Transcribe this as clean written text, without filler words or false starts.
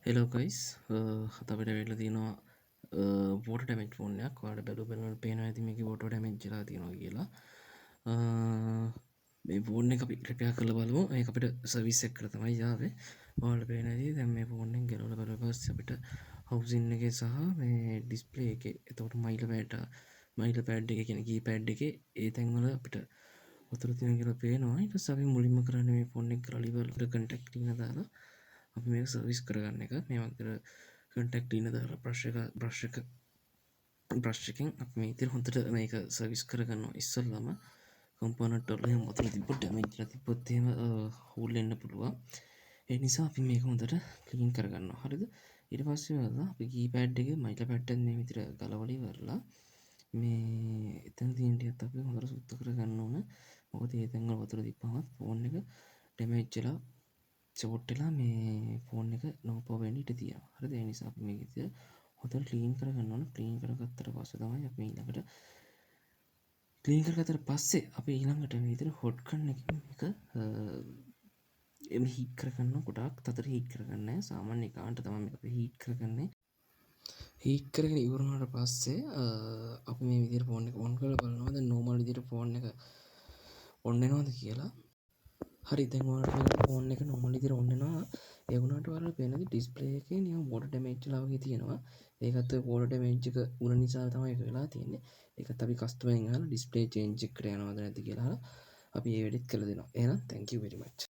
hello guys අපිට වෙල්ල තියෙනවා water ඩැමෙජ් ෆෝනයක් වාට බැලු බැලට පේන ඇති මේක ෝට ඩැමෙජ්ලා තියෙනවා කියලා මේ ෆෝර්න එක රිපයා කළ බලමු ඒ අපිට සවිස්සක් කර තමයි යාවේ වාල පේනදී දැම් මේ ෆෝර්නෙන් ගෙරල බල පස් අපිට හවසින්න එක සහ මේ ඩිස්පලේ එක එතවට මයිල පෑට මයිල පැඩ් එක කෙන ගී පැඩ් එක ඒ තැන්වල අපිට ඔතුර තින කියලා පේනවා ඉට සවි මුලින්ම කරන්න මේ ෆෝන් එක කරලිවලට කටෙක්ටන දාලා අපි මේ සර්විස් කරගන්න එක මේවතර කටෙක්ටන දාලා ප්‍රශ්කෙන් අප මේ ඉතිර හොඳට මේක සවිස් කරගන්න ඉස්සල්ලම කම්පනටල මතර තිබට ඩැමේජ්ල තිබොත්තේම හූල් එන්න පුළුවන් ඒ නිසා අපි මේක හොඳට කලින් කරගන්න හරිද ඉට පස්සේ වලා අපි ගී පැඩ් එක මයිට පැට්ටන් මේ විතර ගලවලි වරලා මේ එතන් තිීන්ටියත් අපි හොඳර සුත්ත කරගන්න ඕන මොකද ඒතැන්ගල් වතුර තිපහත් ෆෝන් එක ඩැමේච්චලා චෝට්ටලා මේ ෆෝන් එක නෝපවෙන්ඩිට තිය හර දේ නිසා මේ ගතිය හොතර ක්ලීන් කරගන්නවන ක්ලීන් කරගත්තර පස්ස තමයි අප ඊළඟට ක්ලීන් කරගතර පස්සේ අප ඊළඟට විතර හොට් කන්න එක එම හිට කරගන්න ගොඩක් තතර හිට කරගන්න සාමාන්‍ය කාන්ට තම අප හිට කරගන්නේ හිට කරගෙන ඉවරුණට පස්සේ අප මේ විදිර ෆෝන් එක ඔන් කළ බලනවාද නෝමල් දිර ෆෝන් එක ඔන්නනවාද කියලා හරි දැන්වාට ෆෝන් එක නොමලිදිර ඔන්නවා එවුණට වල පෙනද ඩිස්පලේ එක නිය බොඩ ඩමේච්ලාවගේ තියෙනවා ඒකත් පෝඩ මේච්චක උන නිසා තමයි වෙලා තියන්නේ එකත් අපි කස්ටමෙන් ඩිස්පලේ චේන්ජෙක් කරයනවාද නැති කියලා අපි ඒ වැඩෙත් කළ දෙනවා එන තැංක වෙරිමච්